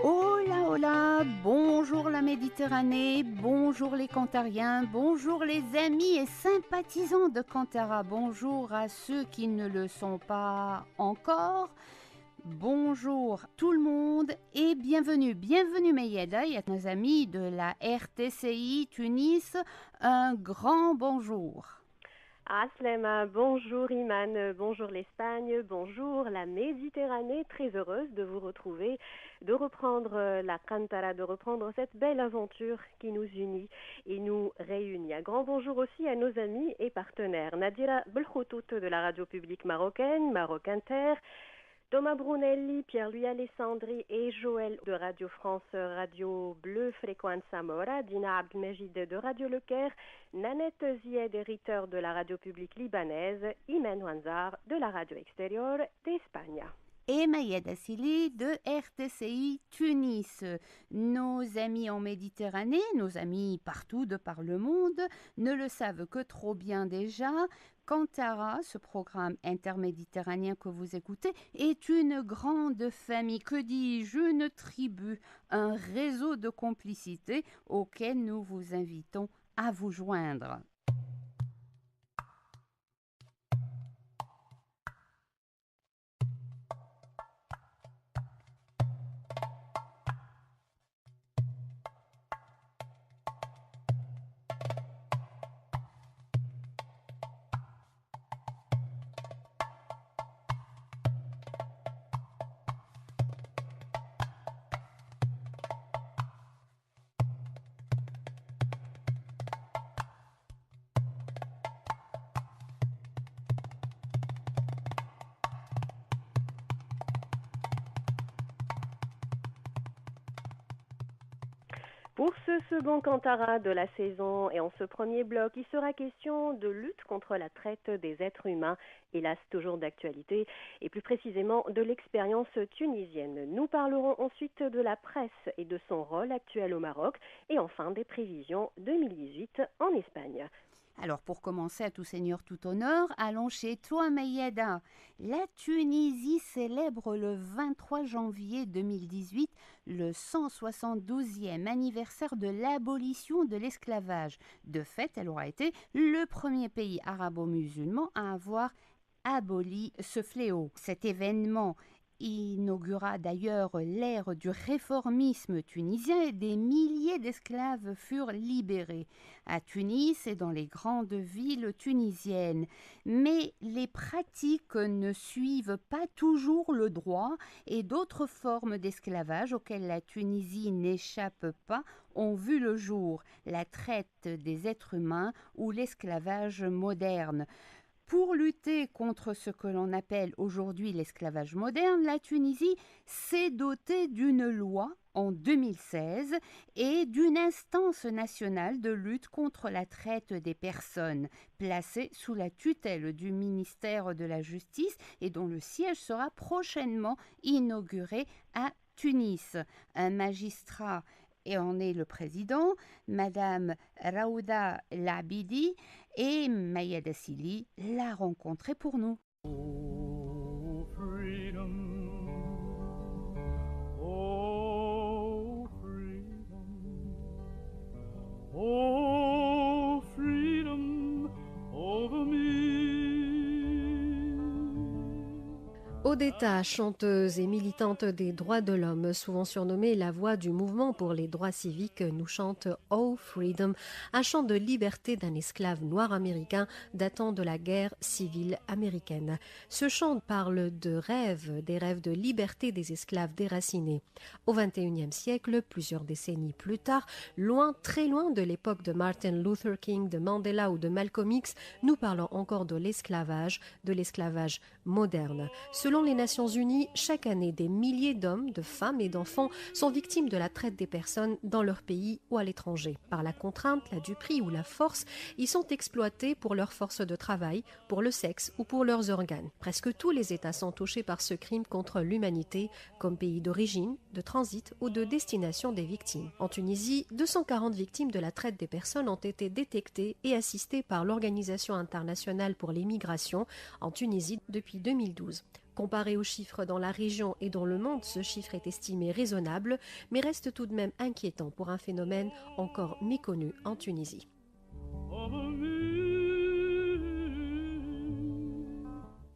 Hola, hola, bonjour la Méditerranée, bonjour les Cantariens, bonjour les amis et sympathisants de Cantara, bonjour à ceux qui ne le sont pas encore, bonjour tout le monde et bienvenue Mayeda et à nos amis de la RTCI Tunis, un grand bonjour. Aslema, bonjour Iman, bonjour l'Espagne, bonjour la Méditerranée, très heureuse de vous retrouver, de reprendre la Cantara, de reprendre cette belle aventure qui nous unit et nous réunit. Un grand bonjour aussi à nos amis et partenaires, Nadira Belkhoutout de la radio publique marocaine, Maroc Inter, Thomas Brunelli, Pierre-Louis Alessandri et Joël de Radio France, Radio Bleu Frequenza Mora, Dina Abdelmejid de Radio Le Caire, Nanette Zied, hériteur de la radio publique libanaise, Imen Wanzar de la radio extérieure d'Espagne. Et Mayed Assili de RTCI Tunis. Nos amis en Méditerranée, nos amis partout de par le monde, ne le savent que trop bien déjà. Cantara, ce programme interméditerranéen que vous écoutez, est une grande famille, que dis-je, une tribu, un réseau de complicité auquel nous vous invitons à vous joindre. Pour ce second Cantara de la saison et en ce premier bloc, il sera question de lutte contre la traite des êtres humains, hélas toujours d'actualité, et plus précisément de l'expérience tunisienne. Nous parlerons ensuite de la presse et de son rôle actuel au Maroc, et enfin des prévisions 2018 en Espagne. Alors pour commencer, à tout seigneur, tout honneur, allons chez toi Mayeda. La Tunisie célèbre le 23 janvier 2018 le 172e anniversaire de l'abolition de l'esclavage. De fait, elle aura été le premier pays arabo-musulman à avoir aboli ce fléau. Cet événement inaugura d'ailleurs l'ère du réformisme tunisien et des milliers d'esclaves furent libérés à Tunis et dans les grandes villes tunisiennes. Mais les pratiques ne suivent pas toujours le droit et d'autres formes d'esclavage auxquelles la Tunisie n'échappe pas ont vu le jour, la traite des êtres humains ou l'esclavage moderne. Pour lutter contre ce que l'on appelle aujourd'hui l'esclavage moderne, la Tunisie s'est dotée d'une loi en 2016 et d'une instance nationale de lutte contre la traite des personnes, placée sous la tutelle du ministère de la Justice et dont le siège sera prochainement inauguré à Tunis. Un magistrat et en est le président, Madame Raouda Labidi, et Mayed Assili l'a rencontré pour nous. Oh, freedom. Oh, freedom. Oh, freedom over me. Odetta, chanteuse et militante des droits de l'homme, souvent surnommée la voix du mouvement pour les droits civiques, nous chante Oh Freedom, un chant de liberté d'un esclave noir américain datant de la guerre civile américaine. Ce chant parle de rêves, des rêves de liberté des esclaves déracinés. Au XXIe siècle, plusieurs décennies plus tard, loin, très loin de l'époque de Martin Luther King, de Mandela ou de Malcolm X, nous parlons encore de l'esclavage moderne. Selon les Nations Unies, chaque année, des milliers d'hommes, de femmes et d'enfants sont victimes de la traite des personnes dans leur pays ou à l'étranger. Par la contrainte, la duperie ou la force, ils sont exploités pour leur force de travail, pour le sexe ou pour leurs organes. Presque tous les États sont touchés par ce crime contre l'humanité, comme pays d'origine, de transit ou de destination des victimes. En Tunisie, 240 victimes de la traite des personnes ont été détectées et assistées par l'Organisation internationale pour les migrations en Tunisie depuis 2012. Comparé aux chiffres dans la région et dans le monde, ce chiffre est estimé raisonnable, mais reste tout de même inquiétant pour un phénomène encore méconnu en Tunisie. of a me.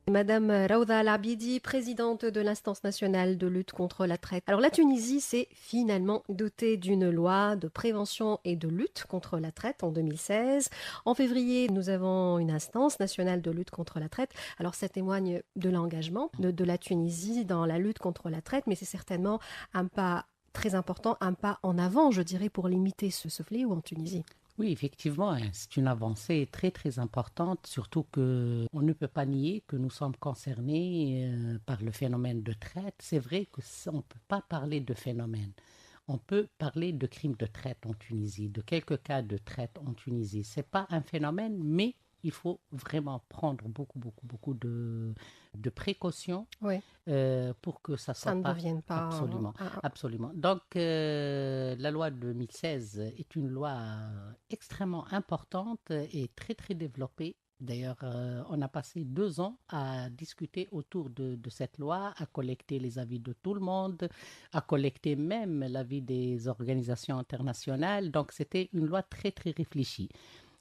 Madame Raouda Al-Abidi, présidente de l'instance nationale de lutte contre la traite. Alors la Tunisie s'est finalement dotée d'une loi de prévention et de lutte contre la traite en 2016. En février, nous avons une instance nationale de lutte contre la traite. Alors ça témoigne de l'engagement de la Tunisie dans la lutte contre la traite, mais c'est certainement un pas très important, un pas en avant, je dirais, pour limiter ce fléau en Tunisie. Oui, effectivement, c'est une avancée très très importante, surtout que on ne peut pas nier que nous sommes concernés par le phénomène de traite. C'est vrai que on ne peut pas parler de phénomène. On peut parler de crimes de traite en Tunisie, de quelques cas de traite en Tunisie. C'est pas un phénomène, mais il faut vraiment prendre beaucoup de précautions Oui, pour que ça ça soit ne pas devienne pas... absolument. Absolument. Donc, la loi de 2016 est une loi extrêmement importante et très, très développée. D'ailleurs, on a passé 2 ans à discuter autour de cette loi, à collecter les avis de tout le monde, à collecter même l'avis des organisations internationales. Donc, c'était une loi très, très réfléchie.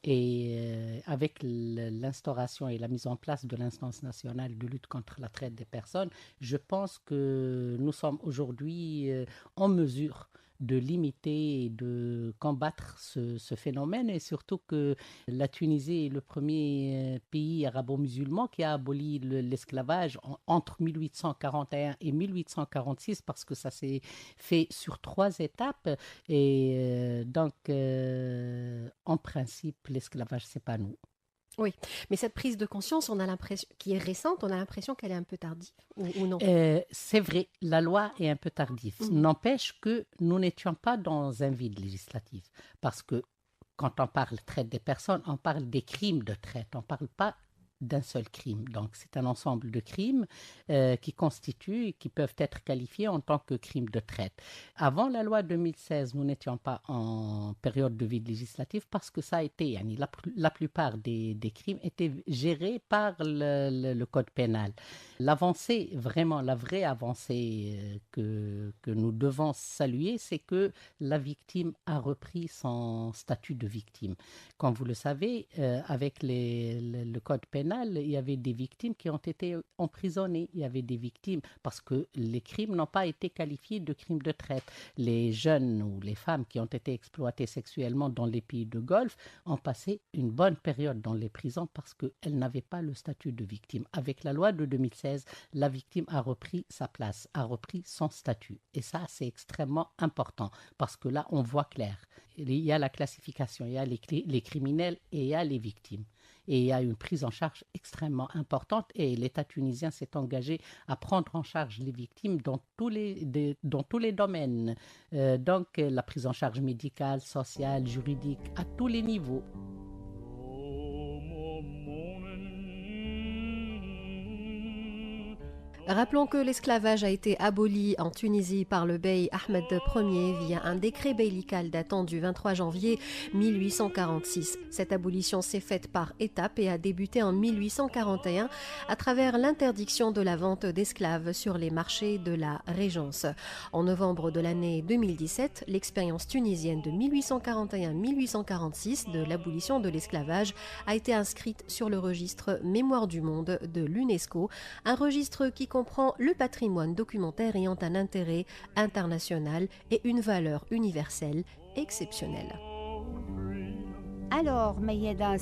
Et avec l'instauration et la mise en place de l'instance nationale de lutte contre la traite des personnes, je pense que nous sommes aujourd'hui en mesure de limiter et de combattre ce phénomène, et surtout que la Tunisie est le premier pays arabo-musulman qui a aboli l'esclavage entre 1841 et 1846, parce que ça s'est fait sur 3 étapes. Et en principe, l'esclavage, c'est pas nous. Oui, mais cette prise de conscience, on a l'impression, qui est récente, on a l'impression qu'elle est un peu tardive, ou non? C'est vrai, la loi est un peu tardive. Mhm. N'empêche que nous n'étions pas dans un vide législatif. Parce que quand on parle de traite des personnes, on parle des crimes de traite. On ne parle pas d'un seul crime. Donc, c'est un ensemble de crimes qui constituent et qui peuvent être qualifiés en tant que crimes de traite. Avant la loi 2016, nous n'étions pas en période de vide législatif parce que ça a été, la plupart des crimes étaient gérés par le code pénal. L'avancée, vraiment la vraie avancée que nous devons saluer, c'est que la victime a repris son statut de victime. Comme vous le savez, avec le code pénal, il y avait des victimes qui ont été emprisonnées. Il y avait des victimes parce que les crimes n'ont pas été qualifiés de crimes de traite. Les jeunes ou les femmes qui ont été exploitées sexuellement dans les pays de Golfe ont passé une bonne période dans les prisons parce qu'elles n'avaient pas le statut de victime. Avec la loi de 2016, la victime a repris sa place, a repris son statut. Et ça, c'est extrêmement important parce que là, on voit clair. Il y a la classification, il y a les criminels et il y a les victimes. Et il y a une prise en charge extrêmement importante et l'État tunisien s'est engagé à prendre en charge les victimes dans tous les domaines. Donc la prise en charge médicale, sociale, juridique, à tous les niveaux. Oh, more morning. Rappelons que l'esclavage a été aboli en Tunisie par le bey Ahmed Ier via un décret beylical datant du 23 janvier 1846. Cette abolition s'est faite par étapes et a débuté en 1841 à travers l'interdiction de la vente d'esclaves sur les marchés de la Régence. En novembre de l'année 2017, l'expérience tunisienne de 1841-1846 de l'abolition de l'esclavage a été inscrite sur le registre Mémoire du monde de l'UNESCO, un registre qui comprend le patrimoine documentaire ayant un intérêt international et une valeur universelle exceptionnelle. Alors, Mayeda,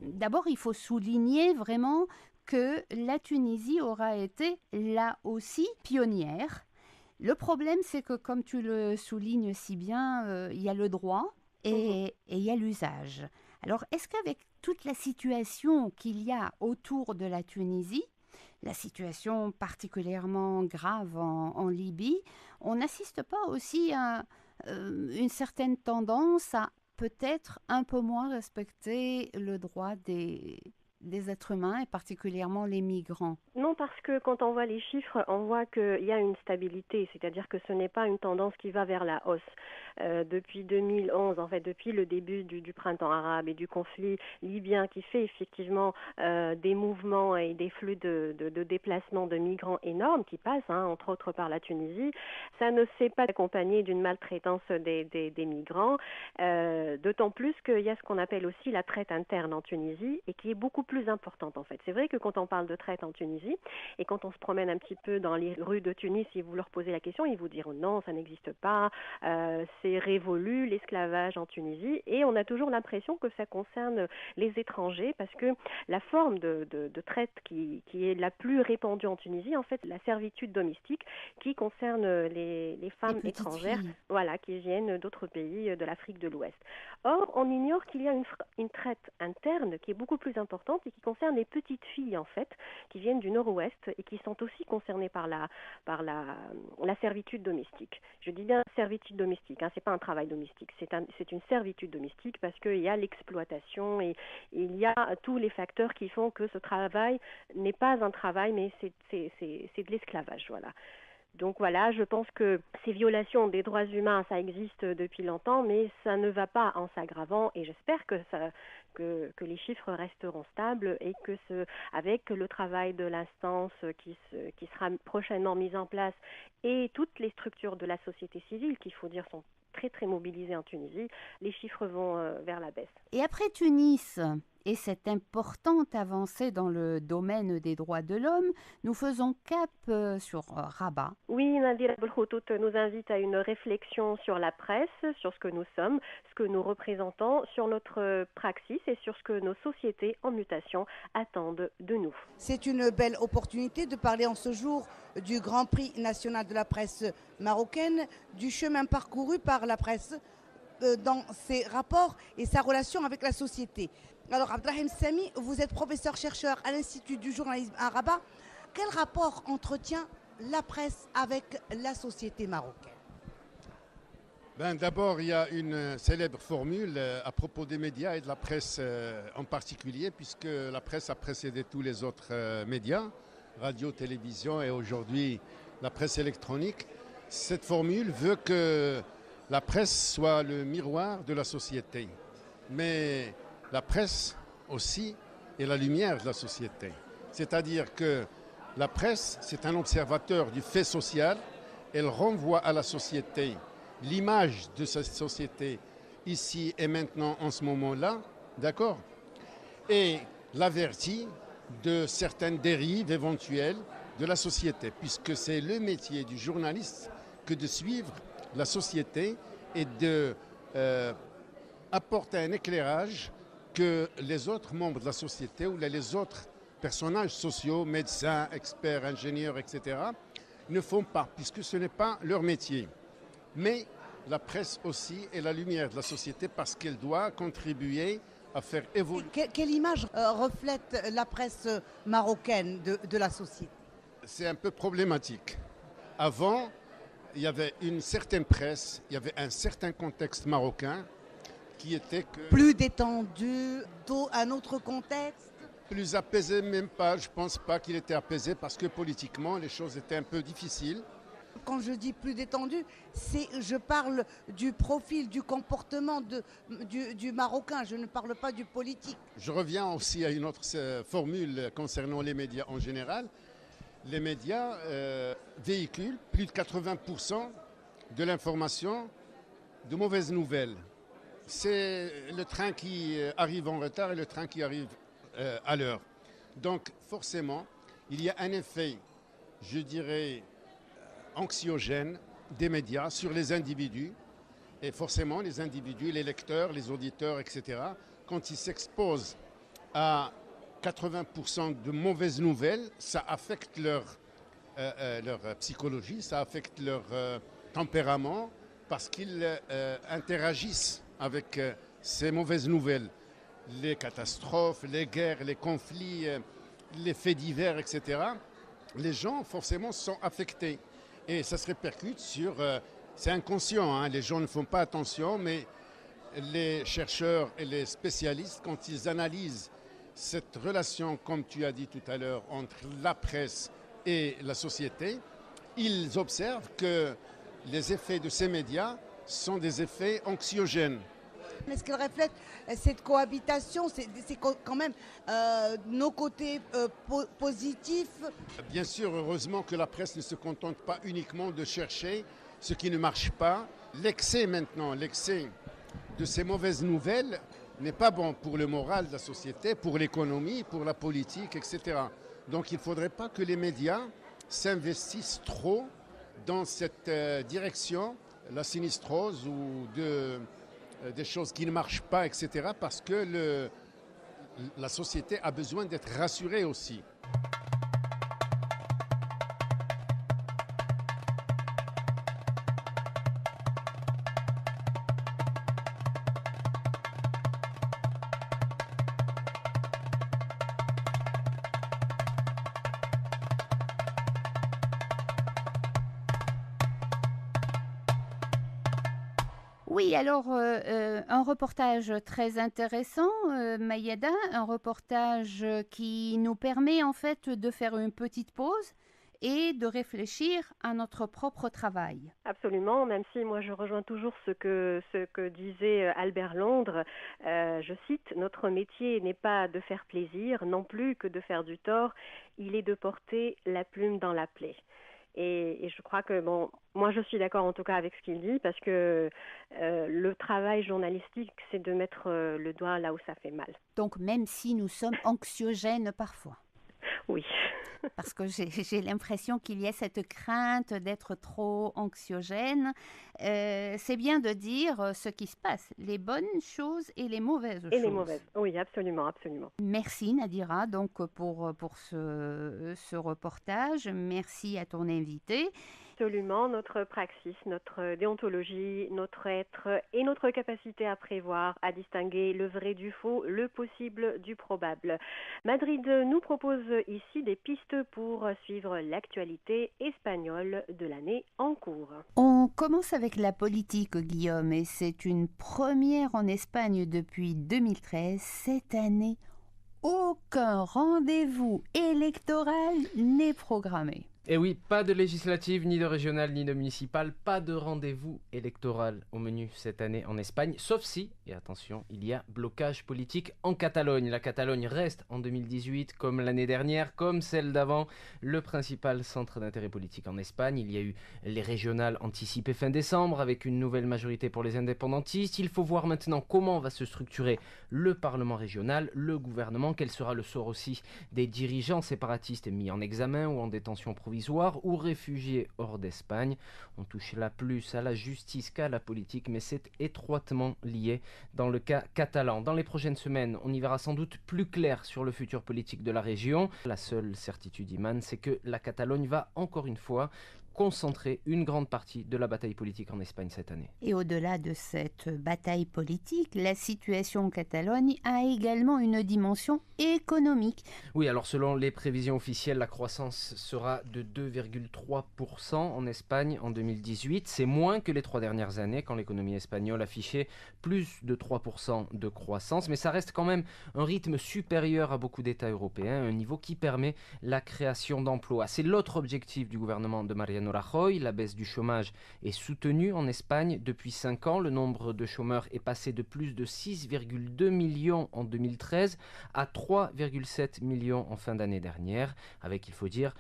d'abord, il faut souligner vraiment que la Tunisie aura été là aussi pionnière. Le problème, c'est que, comme tu le soulignes si bien, il y a le droit et il y a l'usage. Alors, est-ce qu'avec toute la situation qu'il y a autour de la Tunisie, la situation particulièrement grave en Libye, on n'assiste pas aussi à une certaine tendance à peut-être un peu moins respecter le droit des des êtres humains et particulièrement les migrants? Non, parce que quand on voit les chiffres, on voit qu'il y a une stabilité, c'est-à-dire que ce n'est pas une tendance qui va vers la hausse. Depuis 2011, en fait, depuis le début du printemps arabe et du conflit libyen qui fait effectivement des mouvements et des flux de déplacement de migrants énormes qui passent, entre autres par la Tunisie, ça ne s'est pas accompagné d'une maltraitance des migrants, d'autant plus qu'il y a ce qu'on appelle aussi la traite interne en Tunisie et qui est beaucoup plus importante en fait. C'est vrai que quand on parle de traite en Tunisie et quand on se promène un petit peu dans les rues de Tunis, si vous leur posez la question, ils vous diront non, ça n'existe pas, c'est révolu l'esclavage en Tunisie et on a toujours l'impression que ça concerne les étrangers parce que la forme de traite qui est la plus répandue en Tunisie, en fait, la servitude domestique qui concerne les femmes étrangères, voilà, qui viennent d'autres pays de l'Afrique de l'Ouest. Or, on ignore qu'il y a une traite interne qui est beaucoup plus importante et qui concerne les petites filles, en fait, qui viennent du nord-ouest et qui sont aussi concernées par la servitude domestique. Je dis bien servitude domestique, c'est pas un travail domestique, c'est une servitude domestique parce qu'il y a l'exploitation et il y a tous les facteurs qui font que ce travail n'est pas un travail, mais c'est de l'esclavage, voilà. Donc voilà, je pense que ces violations des droits humains, ça existe depuis longtemps, mais ça ne va pas en s'aggravant et j'espère que les chiffres resteront stables et que avec le travail de l'instance qui sera prochainement mise en place et toutes les structures de la société civile, qu'il faut dire sont très très mobilisées en Tunisie, les chiffres vont vers la baisse. Et après Tunis et cette importante avancée dans le domaine des droits de l'homme, nous faisons cap sur Rabat. Oui, Nadira Belkhoutout nous invite à une réflexion sur la presse, sur ce que nous sommes, ce que nous représentons, sur notre praxis et sur ce que nos sociétés en mutation attendent de nous. C'est une belle opportunité de parler en ce jour du Grand Prix national de la presse marocaine, du chemin parcouru par la presse dans ses rapports et sa relation avec la société. Alors, Abdrahim Sami, vous êtes professeur-chercheur à l'Institut du journalisme à Rabat. Quel rapport entretient la presse avec la société marocaine? D'abord, il y a une célèbre formule à propos des médias et de la presse en particulier, puisque la presse a précédé tous les autres médias, radio, télévision et aujourd'hui la presse électronique. Cette formule veut que la presse soit le miroir de la société. Mais la presse aussi est la lumière de la société. C'est-à-dire que la presse, c'est un observateur du fait social. Elle renvoie à la société l'image de cette société ici et maintenant en ce moment-là, d'accord? Et l'avertit de certaines dérives éventuelles de la société, puisque c'est le métier du journaliste que de suivre la société et de apporter un éclairage que les autres membres de la société ou les autres personnages sociaux, médecins, experts, ingénieurs, etc., ne font pas, puisque ce n'est pas leur métier. Mais la presse aussi est la lumière de la société parce qu'elle doit contribuer à faire évoluer. Quelle image reflète la presse marocaine de la société? C'est un peu problématique. Avant, il y avait une certaine presse, il y avait un certain contexte marocain qui était plus détendu, un autre contexte? Plus apaisé, même pas. Je ne pense pas qu'il était apaisé parce que politiquement, les choses étaient un peu difficiles. Quand je dis plus détendu, je parle du profil, du comportement du Marocain. Je ne parle pas du politique. Je reviens aussi à une autre formule concernant les médias en général. Les médias véhiculent plus de 80% de l'information de mauvaises nouvelles. C'est le train qui arrive en retard et le train qui arrive à l'heure. Donc forcément, il y a un effet, je dirais, anxiogène des médias sur les individus. Et forcément, les individus, les lecteurs, les auditeurs, etc., quand ils s'exposent à 80% de mauvaises nouvelles, ça affecte leur psychologie, ça affecte leur tempérament, parce qu'ils interagissent avec ces mauvaises nouvelles. Les catastrophes, les guerres, les conflits, les faits divers, etc. Les gens, forcément, sont affectés. Et ça se répercute sur... c'est inconscient, les gens ne font pas attention, mais les chercheurs et les spécialistes, quand ils analysent cette relation, comme tu as dit tout à l'heure, entre la presse et la société, ils observent que les effets de ces médias sont des effets anxiogènes. Est-ce qu'elle reflète cette cohabitation? C'est quand même nos côtés positifs. Bien sûr, heureusement que la presse ne se contente pas uniquement de chercher ce qui ne marche pas. L'excès maintenant, l'excès de ces mauvaises nouvelles n'est pas bon pour le moral de la société, pour l'économie, pour la politique, etc. Donc il ne faudrait pas que les médias s'investissent trop dans cette direction, la sinistrose ou des choses qui ne marchent pas, etc. Parce que la société a besoin d'être rassurée aussi. Oui, alors un reportage très intéressant, Mayeda, un reportage qui nous permet en fait de faire une petite pause et de réfléchir à notre propre travail. Absolument, même si moi je rejoins toujours ce que disait Albert Londres, je cite, notre métier n'est pas de faire plaisir, non plus que de faire du tort, il est de porter la plume dans la plaie. Et je crois que, moi je suis d'accord en tout cas avec ce qu'il dit, parce que le travail journalistique, c'est de mettre le doigt là où ça fait mal. Donc même si nous sommes anxiogènes parfois. Oui. Parce que j'ai l'impression qu'il y a cette crainte d'être trop anxiogène. C'est bien de dire ce qui se passe, les bonnes choses et les mauvaises choses. Et les mauvaises, oui, absolument, absolument. Merci Nadira donc pour ce reportage. Merci à ton invité. Absolument, notre praxis, notre déontologie, notre être et notre capacité à prévoir, à distinguer le vrai du faux, le possible du probable. Madrid nous propose ici des pistes pour suivre l'actualité espagnole de l'année en cours. On commence avec la politique, Guillaume, et c'est une première en Espagne depuis 2013. Cette année, aucun rendez-vous électoral n'est programmé. Et oui, pas de législative, ni de régionale, ni de municipale, pas de rendez-vous électoral au menu cette année en Espagne, sauf si, et attention, il y a blocage politique en Catalogne. La Catalogne reste en 2018, comme l'année dernière, comme celle d'avant, le principal centre d'intérêt politique en Espagne. Il y a eu les régionales anticipées fin décembre, avec une nouvelle majorité pour les indépendantistes. Il faut voir maintenant comment va se structurer le Parlement régional, le gouvernement, quel sera le sort aussi des dirigeants séparatistes mis en examen ou en détention provisoire ou réfugiés hors d'Espagne. On touche là plus à la justice qu'à la politique, mais c'est étroitement lié dans le cas catalan. Dans les prochaines semaines, on y verra sans doute plus clair sur le futur politique de la région. La seule certitude, Iman, c'est que la Catalogne va encore une fois concentrer une grande partie de la bataille politique en Espagne cette année. Et au-delà de cette bataille politique, la situation en Catalogne a également une dimension économique. Oui, alors selon les prévisions officielles, la croissance sera de 2,3% en Espagne en 2018. C'est moins que les 3 dernières années quand l'économie espagnole affichait plus de 3% de croissance, mais ça reste quand même un rythme supérieur à beaucoup d'États européens, un niveau qui permet la création d'emplois. C'est l'autre objectif du gouvernement de Mariano Rajoy. La baisse du chômage est soutenue en Espagne depuis 5 ans. Le nombre de chômeurs est passé de plus de 6,2 millions en 2013 à 3,7 millions en fin d'année dernière, avec, il faut dire,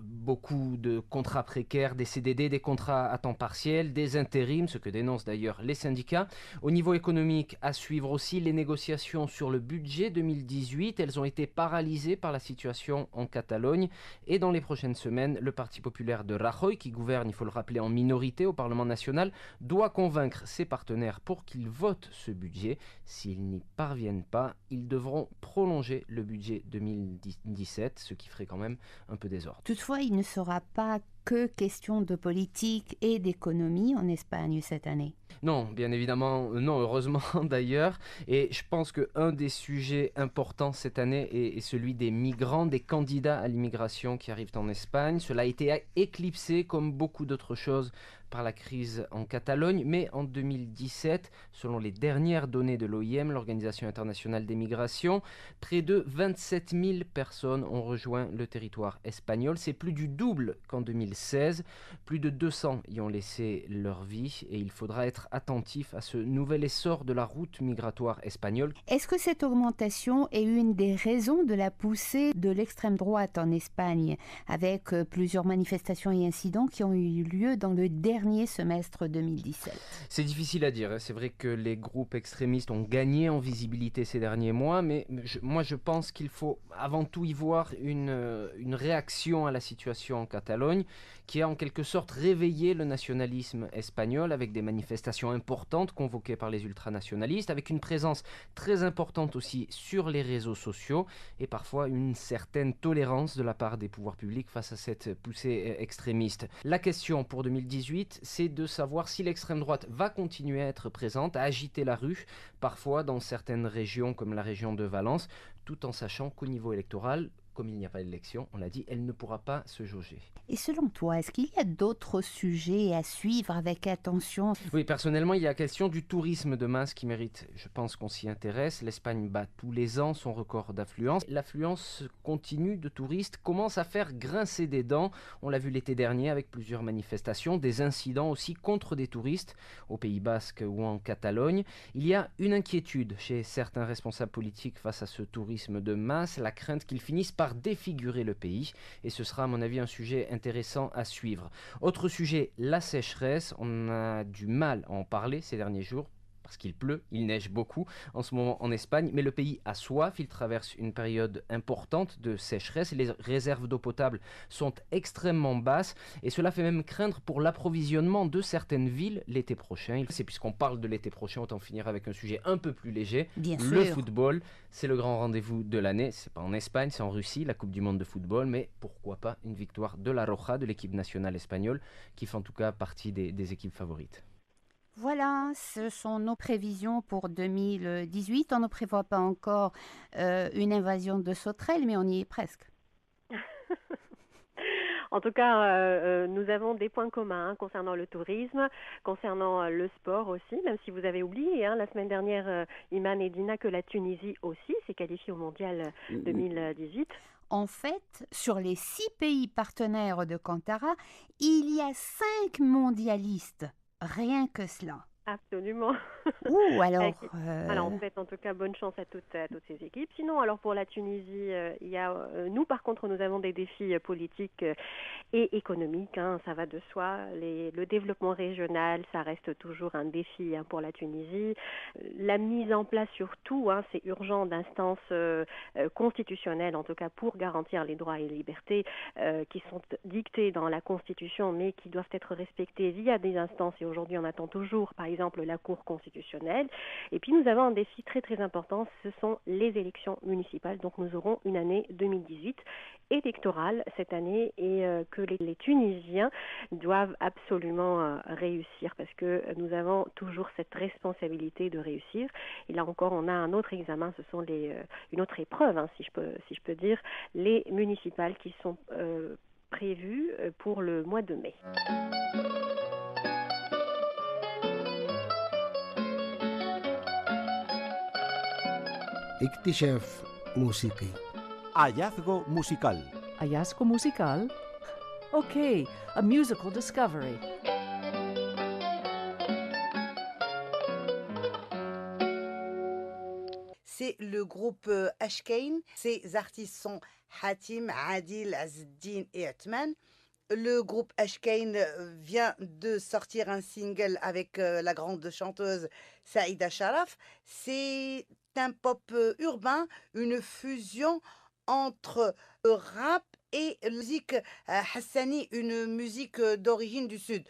beaucoup de contrats précaires, des CDD, des contrats à temps partiel, des intérims, ce que dénoncent d'ailleurs les syndicats. Au niveau économique, à suivre aussi les négociations sur le budget 2018. Elles ont été paralysées par la situation en Catalogne et dans les prochaines semaines, le Parti populaire de Rajoy, qui gouverne, il faut le rappeler, en minorité au Parlement national, doit convaincre ses partenaires pour qu'ils votent ce budget. S'ils n'y parviennent pas, ils devront prolonger le budget 2017, ce qui ferait quand même un peu désordre. Toutefois, il ne sera pas que question de politique et d'économie en Espagne cette année. Non, bien évidemment, non, heureusement d'ailleurs. Et je pense qu'un des sujets importants cette année est celui des migrants, des candidats à l'immigration qui arrivent en Espagne. Cela a été éclipsé, comme beaucoup d'autres choses, par la crise en Catalogne, mais en 2017, selon les dernières données de l'OIM, l'Organisation internationale des migrations, près de 27 000 personnes ont rejoint le territoire espagnol. C'est plus du double qu'en 2016. Plus de 200 y ont laissé leur vie et il faudra être attentif à ce nouvel essor de la route migratoire espagnole. Est-ce que cette augmentation est une des raisons de la poussée de l'extrême droite en Espagne, avec plusieurs manifestations et incidents qui ont eu lieu dans le dernier semestre 2017? C'est difficile à dire. C'est vrai que les groupes extrémistes ont gagné en visibilité ces derniers mois, mais moi je pense qu'il faut avant tout y voir une réaction à la situation en Catalogne qui a en quelque sorte réveillé le nationalisme espagnol avec des manifestations importantes convoquées par les ultranationalistes, avec une présence très importante aussi sur les réseaux sociaux et parfois une certaine tolérance de la part des pouvoirs publics face à cette poussée extrémiste. La question pour 2018, c'est de savoir si l'extrême droite va continuer à être présente, à agiter la rue, parfois dans certaines régions comme la région de Valence, tout en sachant qu'au niveau électoral, comme il n'y a pas d'élection, on l'a dit, elle ne pourra pas se jauger. Et selon toi, est-ce qu'il y a d'autres sujets à suivre avec attention? Oui, personnellement, il y a la question du tourisme de masse qui mérite, je pense qu'on s'y intéresse. L'Espagne bat tous les ans son record d'affluence. L'affluence continue de touristes commence à faire grincer des dents. On l'a vu l'été dernier avec plusieurs manifestations, des incidents aussi contre des touristes au Pays Basque ou en Catalogne. Il y a une inquiétude chez certains responsables politiques face à ce tourisme de masse, la crainte qu'il finisse par défigurer le pays. Et ce sera à mon avis un sujet intéressant à suivre. Autre sujet, la sécheresse. On a du mal à en parler ces derniers jours parce qu'il pleut, il neige beaucoup en ce moment en Espagne, mais le pays a soif, il traverse une période importante de sécheresse, les réserves d'eau potable sont extrêmement basses et cela fait même craindre pour l'approvisionnement de certaines villes l'été prochain. C'est puisqu'on parle de l'été prochain, autant finir avec un sujet un peu plus léger. Bien le sûr. football, c'est le grand rendez-vous de l'année, c'est pas en Espagne, c'est en Russie, la Coupe du Monde de football, mais pourquoi pas une victoire de la Roja, de l'équipe nationale espagnole, qui fait en tout cas partie des équipes favorites. Voilà, ce sont nos prévisions pour 2018. On ne prévoit pas encore une invasion de sauterelles, mais on y est presque. En tout cas, nous avons des points communs concernant le tourisme, concernant le sport aussi, même si vous avez oublié la semaine dernière, Iman et Dina, que la Tunisie aussi s'est qualifiée au Mondial 2018. En fait, sur les 6 pays partenaires de Kantara, il y a 5 mondialistes. Rien que cela. Absolument. Ouh, alors... Alors, on souhaite en tout cas bonne chance à toutes ces équipes. Sinon, alors pour la Tunisie, il y a, nous par contre, nous avons des défis politiques et économiques. Ça va de soi. Le développement régional, ça reste toujours un défi pour la Tunisie. La mise en place surtout, c'est urgent, d'instances constitutionnelles, en tout cas pour garantir les droits et les libertés qui sont dictées dans la Constitution, mais qui doivent être respectées via des instances. Et aujourd'hui, on attend toujours, par exemple, la Cour constitutionnelle. Et puis, nous avons un défi très, très important, ce sont les élections municipales. Donc, nous aurons une année 2018 électorale cette année et que les Tunisiens doivent absolument réussir parce que nous avons toujours cette responsabilité de réussir. Et là encore, on a un autre examen, ce sont une autre épreuve, si je peux dire, les municipales qui sont prévues pour le mois de mai. اكتشاف موسيقي. Hallazgo musical. Hallazgo musical? Okay, a musical discovery. C'est le groupe Ashkane. Ces artistes sont Hatim, Adil, Azzeddin et Atman. Le groupe Ashkane vient de sortir un single avec la grande chanteuse Saïda Sharaf. C'est un pop urbain, une fusion entre le rap et la musique hassani, une musique d'origine du Sud.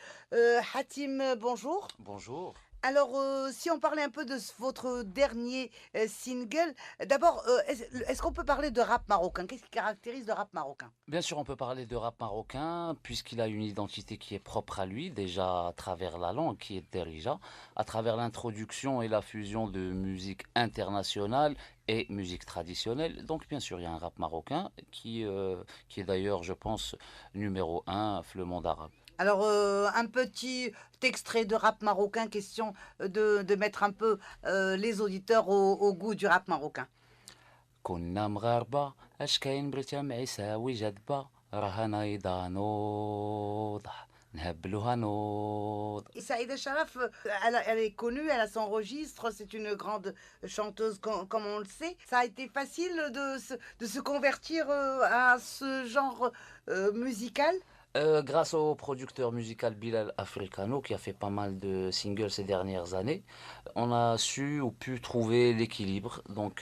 Hatim, bonjour. Bonjour. Alors, si on parlait un peu de votre dernier single, d'abord, est-ce qu'on peut parler de rap marocain? Qu'est-ce qui caractérise le rap marocain? Bien sûr, on peut parler de rap marocain, puisqu'il a une identité qui est propre à lui, déjà à travers la langue qui est derija, à travers l'introduction et la fusion de musique internationale et musique traditionnelle. Donc, bien sûr, il y a un rap marocain qui est d'ailleurs, je pense, numéro 1 dans le monde arabe. Alors, un petit extrait de rap marocain, question de mettre un peu les auditeurs au goût du rap marocain. كنا مغاربة اش كاين برتم يساوي جدبة راها نايضة نوضح نهبلوها نوض. Et Saïda Sharaf, elle est connue, elle a son registre, c'est une grande chanteuse comme on le sait. Ça a été facile de se convertir à ce genre musical. Grâce au producteur musical Bilal Africano qui a fait pas mal de singles ces dernières années, on a pu trouver l'équilibre. Donc,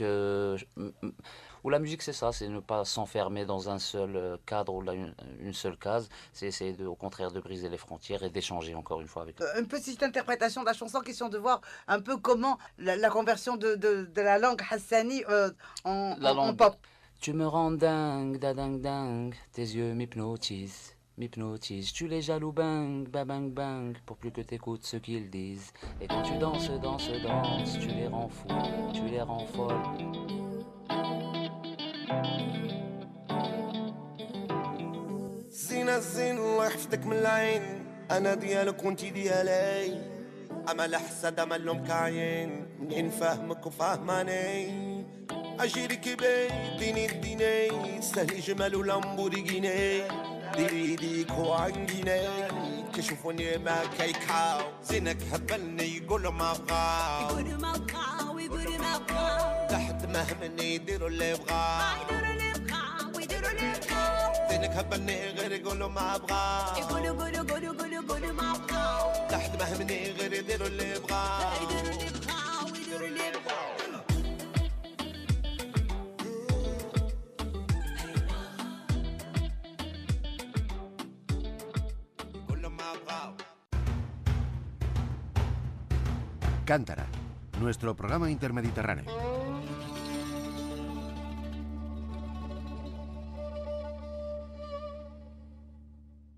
où la musique c'est ça, c'est ne pas s'enfermer dans un seul cadre ou une seule case, c'est essayer au contraire de briser les frontières et d'échanger encore une fois avec eux. Une petite interprétation de la chanson, question de voir un peu comment la conversion de la langue hassani en pop. Tu me rends dingue, dingue, dingue, tes yeux m'hypnotisent. Tu les jaloux bang, bang, bang, pour plus que t'écoutes ce qu'ils disent. Et quand tu danses, tu les rends fous, tu les rends folles. زين الزين الله يحفظك من العين انا ديالك وانتي ديالي امل حسد امل لهم كاين منين فاهمك وفاهماني اجيري كبي ديني سهلي جمال ولامبورغيني ديري ايديك وعنجيني كشوفوني ما كيكاو زينك هبلني يقولوا ما بغاو تحت مهمني يديروا اللي بغاو زينك هبلني غير يقولوا ما بغاو تحت مهمني غير يديروا اللي بغاو Cántara, nuestro programa intermediterráneo.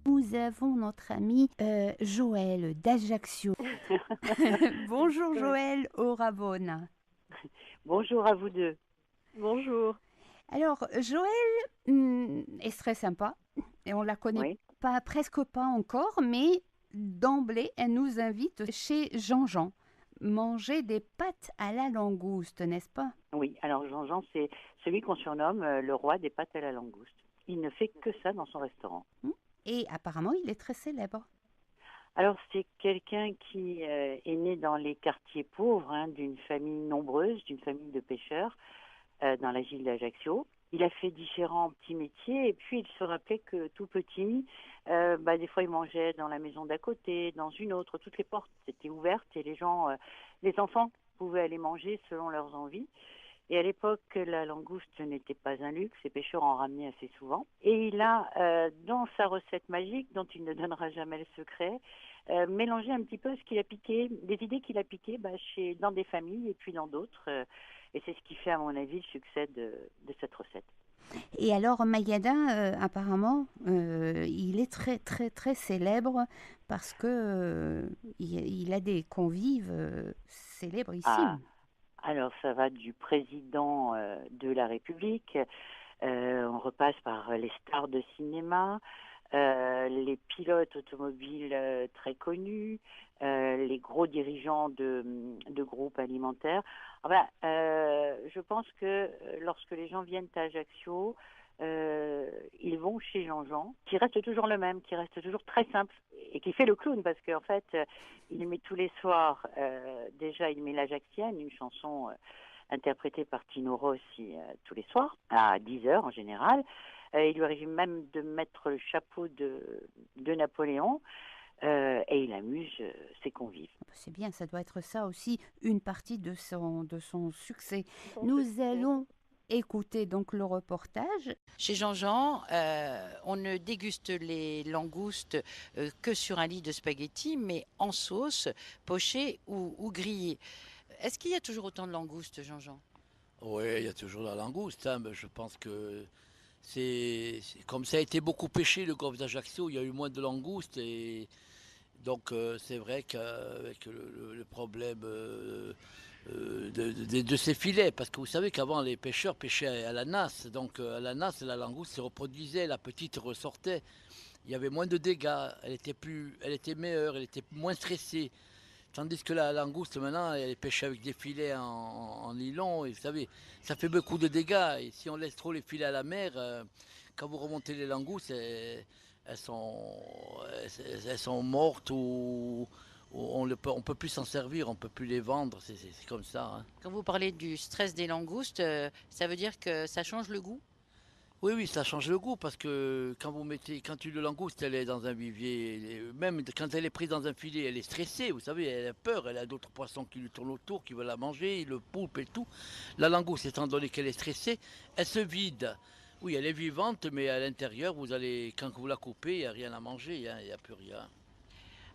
Nous avons notre ami Joël d'Ajaccio. Bonjour Joël au Rabona. Bonjour à vous deux. Bonjour. Alors Joël est très sympa et on la connaît presque pas encore, mais d'emblée elle nous invite chez Jean-Jean. Manger des pâtes à la langouste, n'est-ce pas? Oui, alors Jean-Jean, c'est celui qu'on surnomme le roi des pâtes à la langouste. Il ne fait que ça dans son restaurant. Et apparemment, il est très célèbre. Alors, c'est quelqu'un qui est né dans les quartiers pauvres, d'une famille nombreuse, d'une famille de pêcheurs dans la ville d'Ajaccio. Il a fait différents petits métiers et puis il se rappelait que tout petit, des fois il mangeait dans la maison d'à côté, dans une autre, toutes les portes étaient ouvertes et les enfants pouvaient aller manger selon leurs envies. Et à l'époque, la langouste n'était pas un luxe, les pêcheurs en ramenaient assez souvent. Et il a, dans sa recette magique, dont il ne donnera jamais le secret, mélangé un petit peu ce qu'il a piqué, des idées qu'il a piquées dans des familles et puis dans d'autres. Et c'est ce qui fait, à mon avis, le succès de cette recette. Et alors, Mayada, apparemment, il est très, très, très célèbre parce que il a des convives célébrissimes. Alors, ça va du président de la République, on repasse par les stars de cinéma, les pilotes automobiles très connus, les gros dirigeants de groupes alimentaires. Je pense que lorsque les gens viennent à Ajaccio, ils vont chez Jean-Jean, qui reste toujours le même, qui reste toujours très simple et qui fait le clown parce qu'en fait, il met tous les soirs, déjà il met l'Ajaccienne, une chanson interprétée par Tino Rossi tous les soirs, à 10h en général. Il lui arrive même de mettre le chapeau de Napoléon. Et il amuse ses convives. C'est bien, ça doit être ça aussi, une partie de son succès. Nous allons écouter donc le reportage. Chez Jean-Jean, on ne déguste les langoustes que sur un lit de spaghettis, mais en sauce, pochée ou grillée. Est-ce qu'il y a toujours autant de langoustes, Jean-Jean? Oui, il y a toujours la langouste, mais je pense que c'est comme ça a été beaucoup pêché le golfe d'Ajaccio, il y a eu moins de langoustes et donc c'est vrai qu'avec le problème de ces filets, parce que vous savez qu'avant les pêcheurs pêchaient à la nasse, donc à la nasse la langouste se reproduisait, la petite ressortait il y avait moins de dégâts, elle était meilleure, elle était moins stressée. Tandis que la langouste, maintenant, elle est pêchée avec des filets en nylon, et vous savez, ça fait beaucoup de dégâts. Et si on laisse trop les filets à la mer, quand vous remontez les langoustes, elles sont mortes ou on peut plus s'en servir, on peut plus les vendre, c'est comme ça. Hein. Quand vous parlez du stress des langoustes, ça veut dire que ça change le goût? Oui, ça change le goût parce que quand une langouste, elle est dans un vivier, même quand elle est prise dans un filet, elle est stressée, vous savez, elle a peur, elle a d'autres poissons qui lui tournent autour, qui veulent la manger, le poulpe et tout. La langouste, étant donné qu'elle est stressée, elle se vide. Oui, elle est vivante, mais à l'intérieur, quand vous la coupez, il n'y a rien à manger, il n'y a plus rien.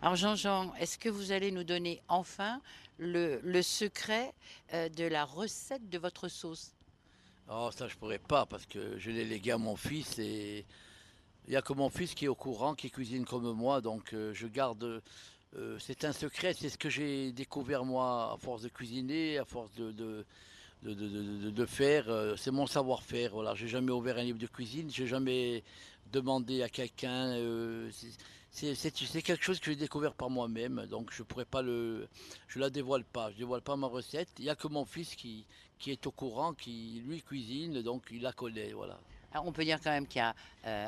Alors Jean-Jean, est-ce que vous allez nous donner enfin le secret de la recette de votre sauce? Oh, ça, je pourrais pas parce que je l'ai légué à mon fils et il n'y a que mon fils qui est au courant, qui cuisine comme moi, donc je garde. C'est un secret, c'est ce que j'ai découvert moi à force de cuisiner, à force de faire. C'est mon savoir-faire. Voilà, j'ai jamais ouvert un livre de cuisine, j'ai jamais demandé à quelqu'un. C'est quelque chose que j'ai découvert par moi-même, donc je la dévoile pas. Je dévoile pas ma recette. Il n'y a que mon fils qui est au courant, qui lui cuisine, donc il la connaît, voilà. Alors, on peut dire quand même qu'il y a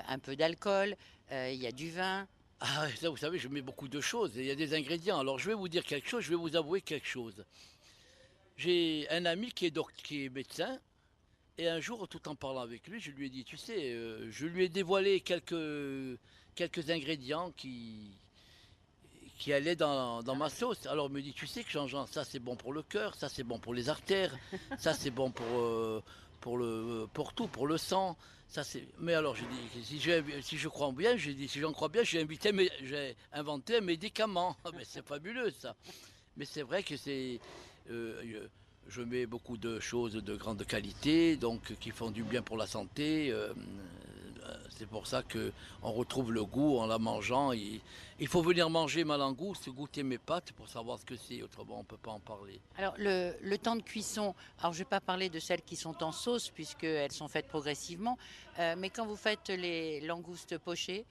un peu d'alcool, il y a du vin. Ah, ça, vous savez, je mets beaucoup de choses. Il y a des ingrédients. Alors, je vais vous dire quelque chose, je vais vous avouer quelque chose. J'ai un ami qui est médecin, et un jour, tout en parlant avec lui, je lui ai dit, tu sais, je lui ai dévoilé quelques ingrédients qui allaient dans ma sauce. Alors, il me dit, tu sais que Jean-Jean, ça c'est bon pour le cœur, ça c'est bon pour les artères, ça c'est bon pour tout, pour le sang. Mais alors, j'ai dit, si je crois bien, si j'en crois bien, j'ai inventé un médicament. Mais c'est fabuleux, ça. Mais c'est vrai que je mets beaucoup de choses de grande qualité, donc qui font du bien pour la santé. C'est pour ça qu'on retrouve le goût en la mangeant. Il faut venir manger ma langouste, goûter mes pâtes pour savoir ce que c'est. Autrement, on ne peut pas en parler. Alors, le temps de cuisson, alors je ne vais pas parler de celles qui sont en sauce, puisqu'elles sont faites progressivement. Mais quand vous faites les langoustes pochées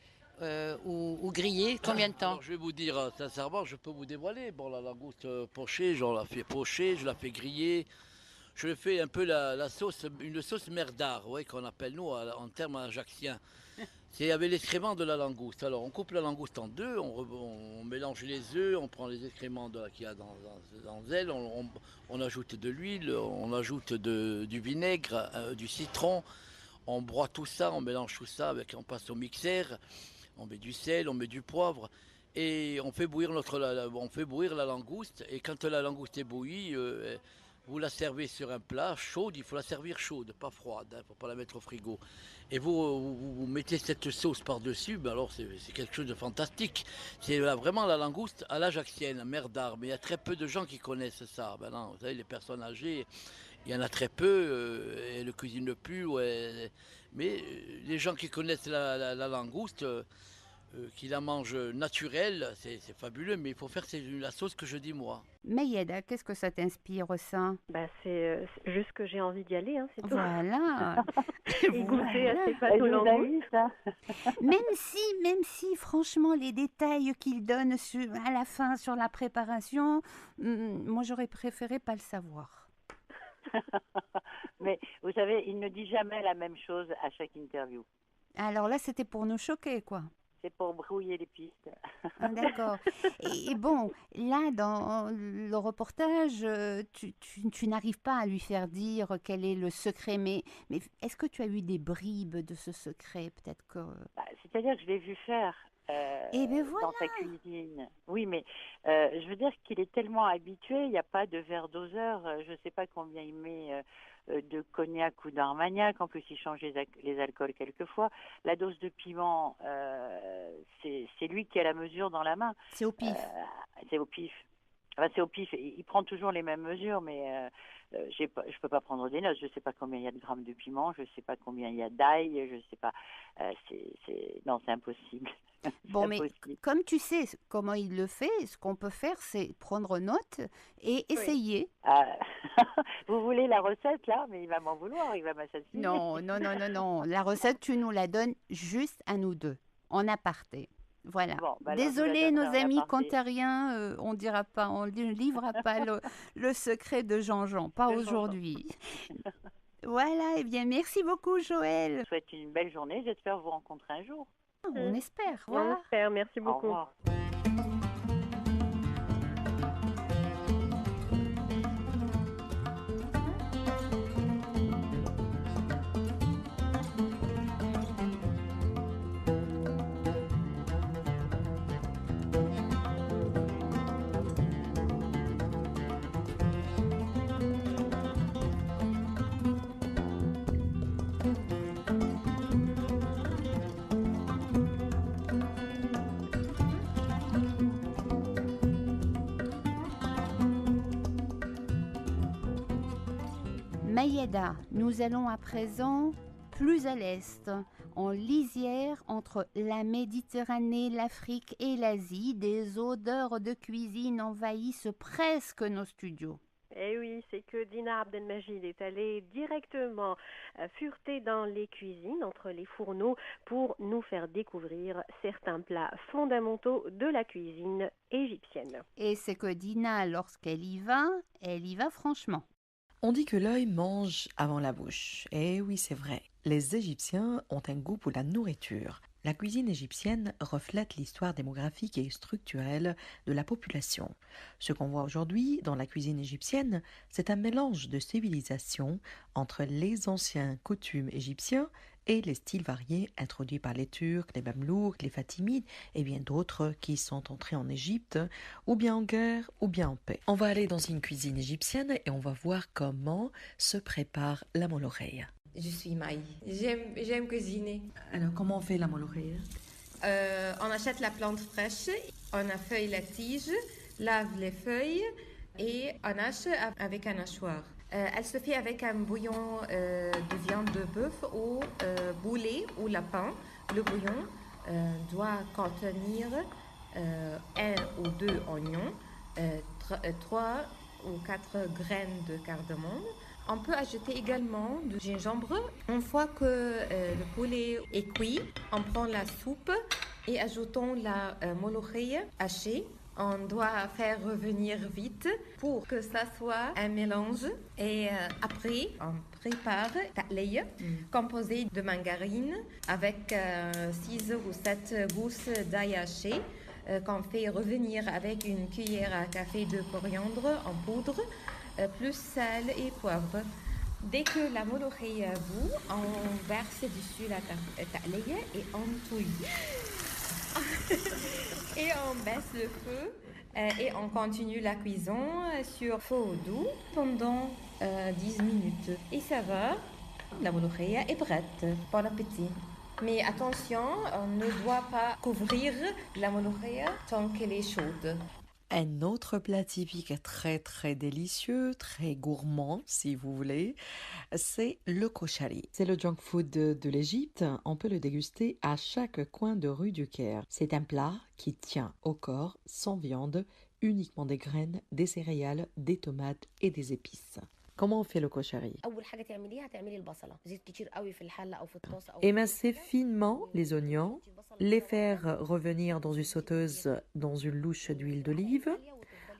ou grillées, combien de temps? Alors, je vais vous dire, sincèrement, je peux vous dévoiler. Bon, la langouste pochée, je la fais pocher, je la fais griller. Je fais un peu une sauce merdard, ouais, qu'on appelle nous en termes ajaxiens. C'est avec l'excrément de la langouste. Alors on coupe la langouste en deux, on mélange les œufs, on prend les excréments qu'il y a dans elle, on ajoute de l'huile, on ajoute du vinaigre, du citron, on broie tout ça, on mélange tout ça, on passe au mixeur, on met du sel, on met du poivre. Et on fait bouillir la langouste. Et quand la langouste est bouillie, vous la servez sur un plat chaude, il faut la servir chaude, pas froide, il ne faut pas la mettre au frigo. Et vous mettez cette sauce par-dessus, ben alors c'est quelque chose de fantastique. C'est vraiment la langouste à l'ajaxienne, merdard. Mais il y a très peu de gens qui connaissent ça. Ben non, vous savez, les personnes âgées, il y en a très peu, elles ne cuisinent plus. Mais les gens qui connaissent la langouste, qui la mangent naturelle, c'est fabuleux, mais il faut faire la sauce que je dis moi. Mayeda, qu'est-ce que ça t'inspire, ça? C'est juste que j'ai envie d'y aller, hein, c'est tout. Voilà. Et goûter à ces pâtes aux langoustes. Même si, franchement, les détails qu'il donne à la fin sur la préparation, moi j'aurais préféré pas le savoir. Mais vous savez, il ne dit jamais la même chose à chaque interview. Alors là, c'était pour nous choquer, quoi. C'est pour brouiller les pistes. Ah, d'accord. Et bon, là, dans le reportage, tu n'arrives pas à lui faire dire quel est le secret, mais est-ce que tu as eu des bribes de ce secret? Peut-être que... C'est-à-dire que je l'ai vu faire dans sa cuisine. Oui, mais je veux dire qu'il est tellement habitué, il n'y a pas de verre doseur. Je ne sais pas combien il met de cognac ou d'armagnac. En plus, il change les alcools quelquefois. La dose de piment, c'est lui qui a la mesure dans la main. C'est au pif. C'est au pif. Enfin, c'est au pif. Il prend toujours les mêmes mesures, mais je peux pas prendre des notes. Je sais pas combien il y a de grammes de piment. Je sais pas combien il y a d'ail. Je sais pas. Non, c'est impossible. Bon, mais comme tu sais comment il le fait, ce qu'on peut faire, c'est prendre note et essayer. Vous voulez la recette, là? Mais il va m'en vouloir, il va m'assassiner. Non. La recette, tu nous la donnes juste à nous deux. en aparté. Voilà. Bon, bah alors, je Désolé, la nos donnerai en amis aparté. cantériens, on dira pas, on ne livrera pas le secret de Jean-Jean, pas De Jean-Jean. aujourd'hui. Voilà, eh bien, merci beaucoup, Joël. Je vous souhaite une belle journée. J'espère vous rencontrer un jour. On espère. On Voilà. espère, merci Au beaucoup. revoir. Mayeda, nous allons à présent plus à l'est, en lisière entre la Méditerranée, l'Afrique et l'Asie. Des odeurs de cuisine envahissent presque nos studios. Eh oui, c'est que Dina Abdelmajid est allée directement fureter dans les cuisines, entre les fourneaux, pour nous faire découvrir certains plats fondamentaux de la cuisine égyptienne. Et c'est que Dina, lorsqu'elle y va franchement. On dit que l'œil mange avant la bouche. Eh oui, c'est vrai. Les Égyptiens ont un goût pour la nourriture. La cuisine égyptienne reflète l'histoire démographique et structurelle de la population. Ce qu'on voit aujourd'hui dans la cuisine égyptienne, c'est un mélange de civilisation entre les anciens coutumes égyptiens et les styles variés introduits par les Turcs, les Mamelouks, les Fatimides et bien d'autres qui sont entrés en Égypte, ou bien en guerre, ou bien en paix. On va aller dans une cuisine égyptienne et on va voir comment se prépare la molokhia. Je suis Maï. J'aime cuisiner. Alors, comment on fait la molokhia? On achète la plante fraîche, on affeuille la tige, lave les feuilles et on hache avec un hachoir. Elle se fait avec un bouillon de viande de bœuf ou boulet ou lapin. Le bouillon doit contenir 1 ou 2 oignons, 3 ou 4 graines de cardamome. On peut ajouter également du gingembre. Une fois que le poulet est cuit, on prend la soupe et ajoutons la molokhia hachée. On doit faire revenir vite pour que ça soit un mélange. Et après, on prépare ta'leya, composé de margarine avec 6 ou 7 gousses d'ail haché qu'on fait revenir avec une cuillère à café de coriandre en poudre, plus sel et poivre. Dès que la molokhia bout, on verse dessus la ta'leya et on touille. Et on baisse le feu et on continue la cuisson sur feu doux pendant 10 minutes. Et ça va, la molokhia est prête. Bon appétit. Mais attention, on ne doit pas couvrir la molokhia tant qu'elle est chaude. Un autre plat typique très très délicieux, très gourmand si vous voulez, c'est le koshari. C'est le junk food de l'Égypte. On peut le déguster à chaque coin de rue du Caire. C'est un plat qui tient au corps, sans viande, uniquement des graines, des céréales, des tomates et des épices. Comment on fait le koshari? Émincer finement les oignons, les faire revenir dans une sauteuse dans une louche d'huile d'olive,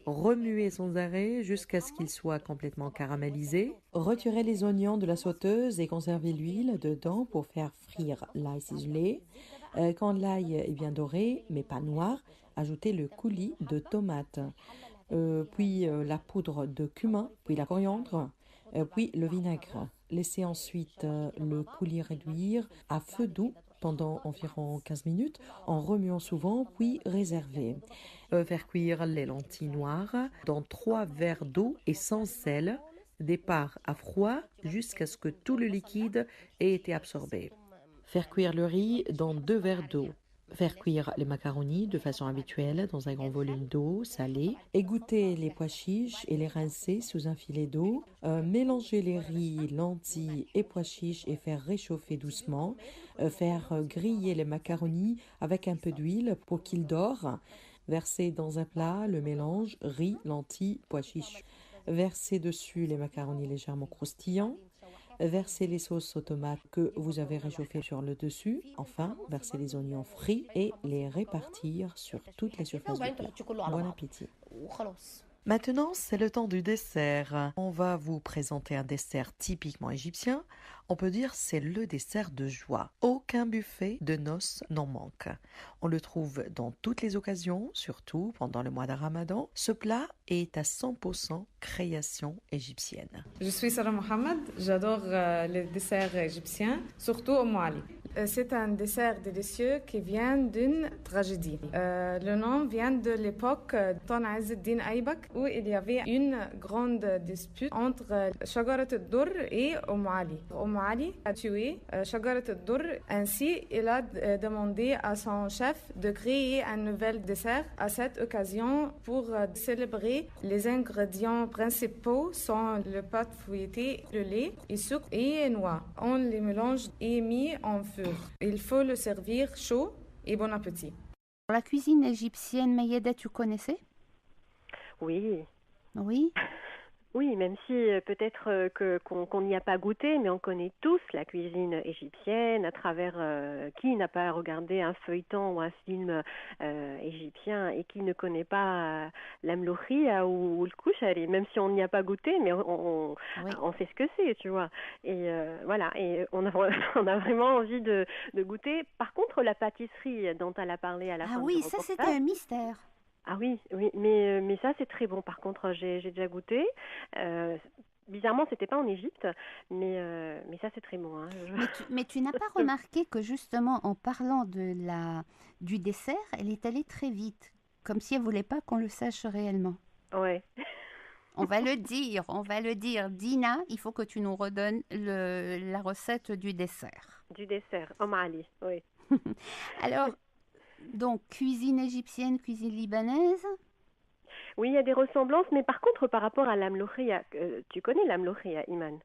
remuer sans arrêt jusqu'à ce qu'ils soient complètement caramélisés, retirer les oignons de la sauteuse et conserver l'huile dedans pour faire frire l'ail ciselé. Quand l'ail est bien doré, mais pas noir, ajoutez le coulis de tomates, puis la poudre de cumin, puis la coriandre, puis le vinaigre. Laissez ensuite le coulis réduire à feu doux pendant environ 15 minutes en remuant souvent, puis réserver. Faire cuire les lentilles noires dans 3 verres d'eau et sans sel, départ à froid jusqu'à ce que tout le liquide ait été absorbé. Faire cuire le riz dans 2 verres d'eau. Faire cuire les macaronis de façon habituelle dans un grand volume d'eau salée. Égoutter les pois chiches et les rincer sous un filet d'eau. Mélanger les riz, lentilles et pois chiches et faire réchauffer doucement. Faire griller les macaronis avec un peu d'huile pour qu'ils dorent. Verser dans un plat le mélange riz, lentilles, pois chiches. Verser dessus les macaronis légèrement croustillants. Versez les sauces aux tomates que vous avez réchauffées sur le dessus. Enfin, versez les oignons frits et les répartir sur toutes les surfaces du plat. Bon appétit. Maintenant, c'est le temps du dessert. On va vous présenter un dessert typiquement égyptien. On peut dire c'est le dessert de joie. Aucun buffet de noces n'en manque. On le trouve dans toutes les occasions, surtout pendant le mois de Ramadan. Ce plat est à 100% création égyptienne. Je suis Sarah Mohamed, j'adore les desserts égyptiens, surtout au Mouali. C'est un dessert délicieux qui vient d'une tragédie. Le nom vient de l'époque Tan Azz el-Din Aybak, où il y avait une grande dispute entre Shagarat al-Dur et Mouali. Mouali a tué Shagarat al-Dur, ainsi il a demandé à son chef de créer un nouvel dessert. À cette occasion, pour célébrer, les ingrédients principaux sont le pâte fouettée, le lait, et sucre et noix. On les mélange et mis en feu. Il faut le servir chaud et bon appétit. La cuisine égyptienne, Mayeda, tu connaissais? Oui. Oui. Oui, même si peut-être qu'on n'y a pas goûté, mais on connaît tous la cuisine égyptienne à travers qui n'a pas regardé un feuilleton ou un film égyptien et qui ne connaît pas l'amlouria ou le kouchari, même si on n'y a pas goûté, mais on sait ce que c'est, tu vois. Et voilà, et on a vraiment envie de goûter. Par contre, la pâtisserie dont elle a parlé à la fin oui, du ça reportage, c'était un mystère. Ah oui, mais ça c'est très bon. Par contre, j'ai déjà goûté. Bizarrement, c'était pas en Égypte, mais ça c'est très bon. Hein. Mais tu n'as pas remarqué que justement en parlant du dessert, elle est allée très vite, comme si elle voulait pas qu'on le sache réellement. Ouais. On va le dire. Dina, il faut que tu nous redonnes la recette du dessert. Du dessert, Mali, oui. Alors. Donc, cuisine égyptienne, cuisine libanaise? Oui, il y a des ressemblances, mais par contre, par rapport à l'amlouria, tu connais l'amlouria, Iman?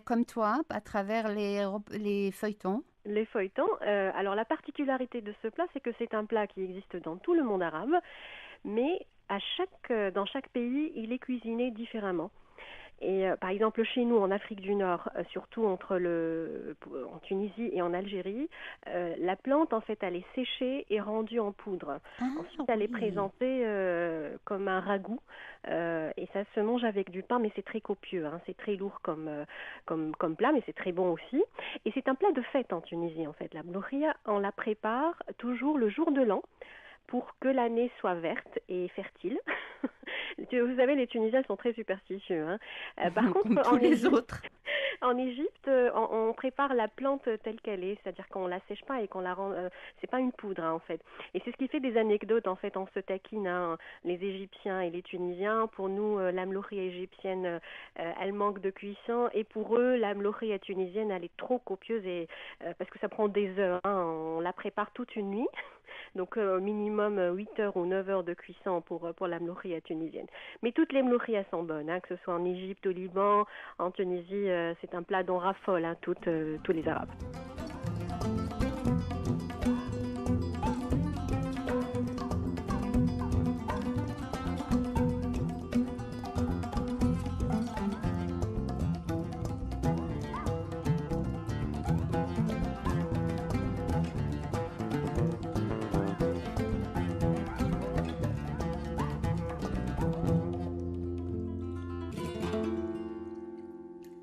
Comme toi, à travers les feuilletons. Les feuilletons. Alors, la particularité de ce plat, c'est que c'est un plat qui existe dans tout le monde arabe, mais dans chaque pays, il est cuisiné différemment. Et par exemple, chez nous, en Afrique du Nord, surtout en Tunisie et en Algérie, la plante, en fait, elle est séchée et rendue en poudre. Ensuite, elle est présentée comme un ragoût et ça se mange avec du pain, mais c'est très copieux. Hein, c'est très lourd comme plat, mais c'est très bon aussi. Et c'est un plat de fête en Tunisie, en fait. La mlouria, on la prépare toujours le jour de l'an, pour que l'année soit verte et fertile. Vous savez, les Tunisiens sont très superstitieux. Hein. Par contre, en Égypte, on prépare la plante telle qu'elle est, c'est-à-dire qu'on la sèche pas et qu'on la rend. C'est pas une poudre, hein, en fait. Et c'est ce qui fait des anecdotes. En fait, on se taquine, hein, les Égyptiens et les Tunisiens. Pour nous, la mlouria égyptienne, elle manque de cuisson, et pour eux, la mlouria tunisienne, elle est trop copieuse parce que ça prend des heures. Hein. On la prépare toute une nuit. Donc au minimum 8 heures ou 9 heures de cuisson pour la mlouria tunisienne. Mais toutes les mlourias sont bonnes, hein, que ce soit en Égypte, au Liban, en Tunisie, c'est un plat dont raffolent hein, tous les Arabes.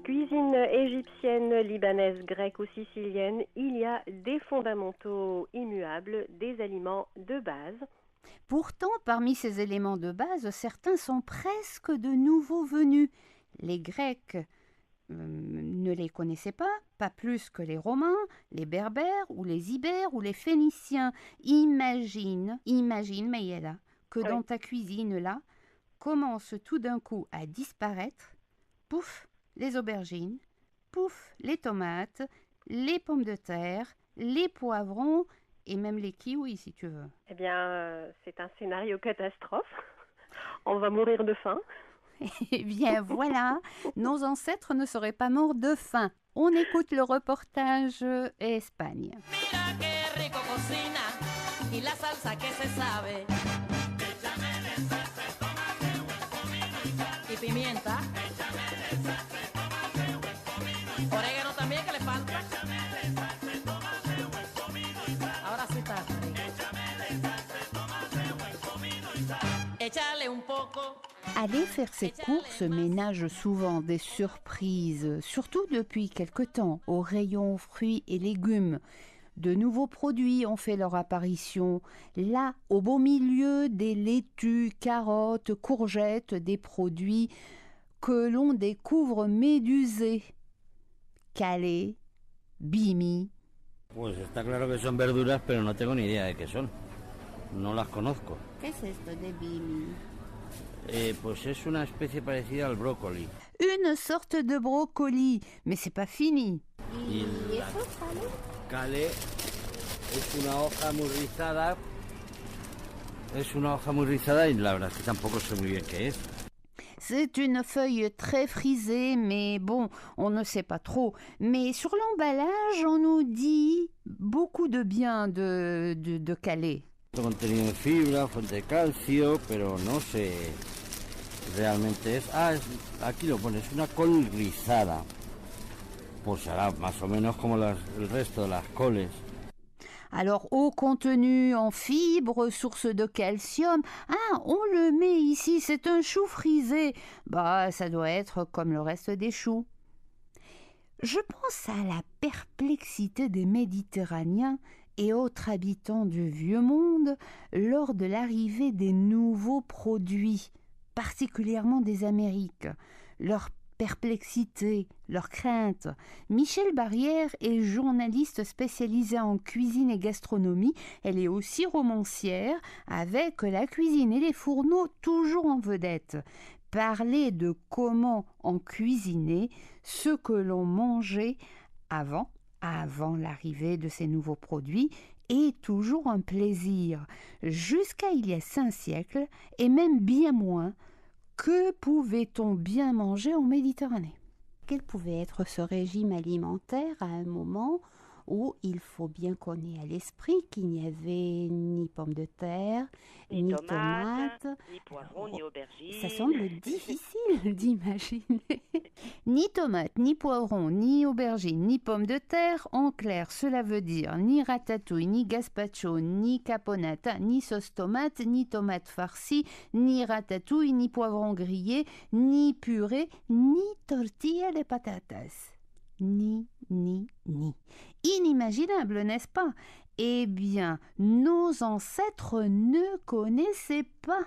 Cuisine égyptienne, libanaise, grecque ou sicilienne, il y a des fondamentaux immuables, des aliments de base. Pourtant, parmi ces éléments de base, certains sont presque de nouveaux venus. Les Grecs ne les connaissaient pas plus que les Romains, les Berbères ou les Ibères ou les Phéniciens. Imagine, Mayela, que dans ta cuisine là, commence tout d'un coup à disparaître, pouf, les aubergines, pouf, les tomates, les pommes de terre, les poivrons et même les kiwis si tu veux. Eh bien, c'est un scénario catastrophe. On va mourir de faim. Eh bien voilà, nos ancêtres ne seraient pas morts de faim. On écoute le reportage Espagne. Mira qué rico cocina y la salsa que se sabe. Y pimienta. Aller faire ses courses ménage souvent des surprises, surtout depuis quelque temps, au rayon fruits et légumes. De nouveaux produits ont fait leur apparition, là, au beau milieu des laitues, carottes, courgettes, des produits que l'on découvre médusés. Calais, bimi. Pues está claro que son verduras, pero no tengo ni idea de qué son. No las conozco. ¿Qué es esto de bimi? Pues es una especie parecida al brócoli. Une sorte de brocoli, mais c'est pas fini. Y la calais es una hoja muy rizada. Es una hoja muy rizada y la verdad es que tampoco sé muy bien qué es. C'est une feuille très frisée, mais bon, on ne sait pas trop. Mais sur l'emballage, on nous dit beaucoup de bien de Calais. Contenido de fibra, fuente de calcio, pero no sé realmente es... aquí lo pone, es una col rizada. Pues será más o menos como el resto de las coles. Alors, haut contenu en fibres, source de calcium. Ah, on le met ici, c'est un chou frisé. Bah, ça doit être comme le reste des choux. Je pense à la perplexité des Méditerranéens et autres habitants du Vieux Monde lors de l'arrivée des nouveaux produits, particulièrement des Amériques. Leur perplexité, leur crainte. Michèle Barrière est journaliste spécialisée en cuisine et gastronomie. Elle est aussi romancière, avec La cuisine et les fourneaux toujours en vedette. Parler de comment en cuisiner ce que l'on mangeait avant l'arrivée de ces nouveaux produits est toujours un plaisir. Jusqu'à il y a 5 siècles, et même bien moins, que pouvait-on bien manger en Méditerranée? Quel pouvait être ce régime alimentaire à un moment où il faut bien qu'on ait à l'esprit qu'il n'y avait ni pommes de terre, ni tomates, ni poivrons, ni aubergines. Ça semble difficile d'imaginer. Ni tomates, ni poivrons, ni aubergines, ni pommes de terre. En clair, cela veut dire ni ratatouille, ni gazpacho, ni caponata, ni sauce tomate, ni tomate farcie, ni ratatouille, ni poivrons grillés, ni purée, ni tortilla de patatas. Ni. Inimaginable, n'est-ce pas? Eh bien, nos ancêtres ne connaissaient pas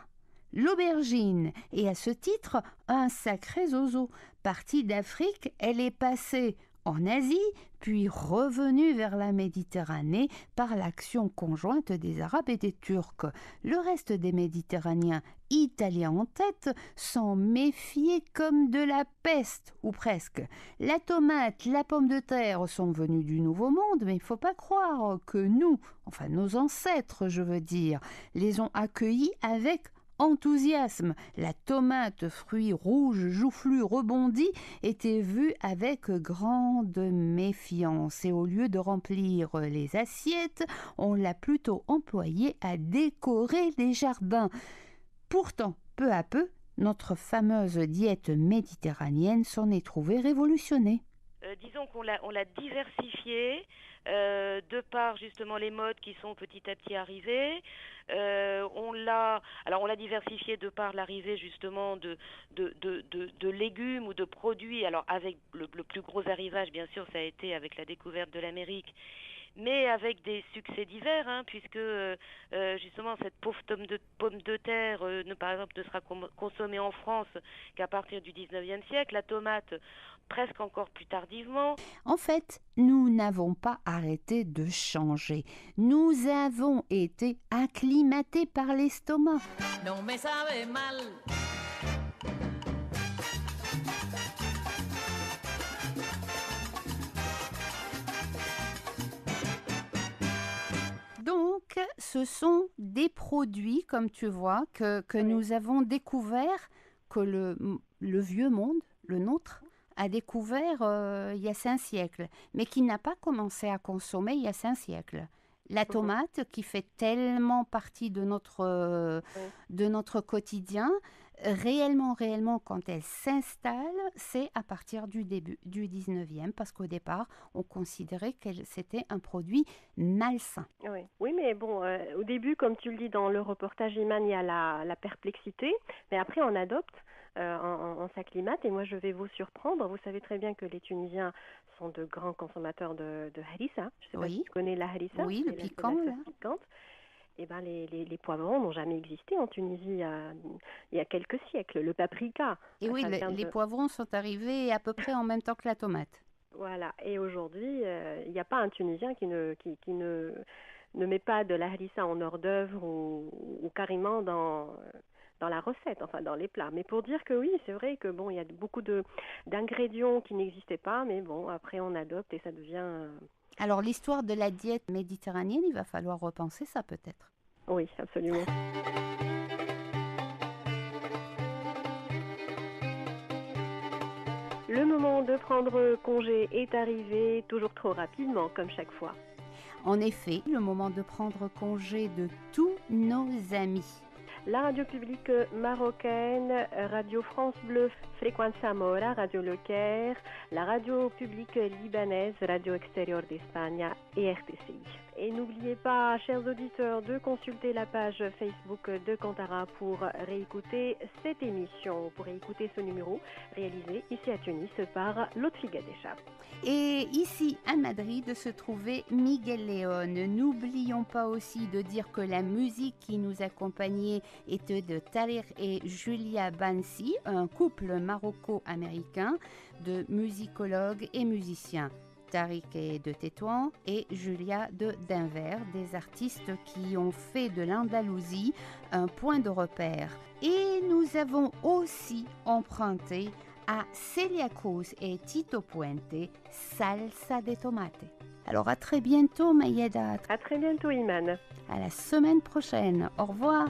l'aubergine, et à ce titre, un sacré zozo. Partie d'Afrique, elle est passée en Asie, puis revenue vers la Méditerranée par l'action conjointe des Arabes et des Turcs. Le reste des Méditerranéens, Italiens en tête, s'en méfiaient comme de la peste, ou presque. La tomate, la pomme de terre sont venus du Nouveau Monde, mais il ne faut pas croire que nous, enfin nos ancêtres, je veux dire, les ont accueillis avec enthousiasme. La tomate, fruit rouge, joufflu, rebondi, était vue avec grande méfiance, et au lieu de remplir les assiettes, on l'a plutôt employée à décorer les jardins. Pourtant, peu à peu, notre fameuse diète méditerranéenne s'en est trouvée révolutionnée. Disons qu'on l'a diversifiée de par justement les modes qui sont petit à petit arrivés. On l'a diversifié de par l'arrivée justement de légumes ou de produits. Alors avec le plus gros arrivage, bien sûr, ça a été avec la découverte de l'Amérique, mais avec des succès divers, puisque justement cette pauvre pomme de terre, par exemple, ne sera consommée en France qu'à partir du 19e siècle, la tomate presque encore plus tardivement. En fait, nous n'avons pas arrêté de changer. Nous avons été acclimatés par l'estomac. No me sabe mal. Donc, ce sont des produits, comme tu vois, que nous avons découverts, que le vieux monde, le nôtre, a découvert il y a 5 siècles, mais qui n'a pas commencé à consommer il y a 5 siècles. La tomate, qui fait tellement partie de notre quotidien, réellement, quand elle s'installe, c'est à partir du début du 19e, parce qu'au départ, on considérait que c'était un produit malsain. Oui, mais bon, au début, comme tu le dis dans le reportage, Iman, il y a la perplexité, mais après on adopte, on s'acclimate, et moi je vais vous surprendre. Vous savez très bien que les Tunisiens sont de grands consommateurs de harissa. Je ne sais pas si tu connais la harissa. Oui, le piquant. La sauce piquante. Eh ben, les poivrons n'ont jamais existé en Tunisie il y a quelques siècles. Le paprika. Et oui, les poivrons sont arrivés à peu près en même temps que la tomate. Voilà. Et aujourd'hui, il n'y a pas un Tunisien qui ne met pas de la harissa en hors d'œuvre ou carrément dans la recette, enfin dans les plats. Mais pour dire que oui, c'est vrai que bon, il y a beaucoup d'ingrédients qui n'existaient pas, mais bon, après on adopte et ça devient... Alors l'histoire de la diète méditerranéenne, il va falloir repenser ça peut-être. Oui, absolument. Le moment de prendre congé est arrivé, toujours trop rapidement, comme chaque fois. En effet, le moment de prendre congé de tous nos amis. La radio publique marocaine, Radio France Bleu, Fréquence Zamora, Radio Le Caire, la radio publique libanaise, Radio Extérieur d'Espagne et RTCI. Et n'oubliez pas, chers auditeurs, de consulter la page Facebook de Cantara pour réécouter cette émission, pour réécouter ce numéro réalisé ici à Tunis par Lotfi Gadesha. Et ici à Madrid se trouvait Miguel León. N'oublions pas aussi de dire que la musique qui nous accompagnait était de Tariq et Julia Bansi, un couple maroco-américain de musicologues et musiciens. Tariq est de Tétouan et Julia de Denver, des artistes qui ont fait de l'Andalousie un point de repère. Et nous avons aussi emprunté à Celia Cruz et Tito Puente, Salsa de Tomate. Alors à très bientôt Mayeda. À très bientôt Iman. À la semaine prochaine. Au revoir.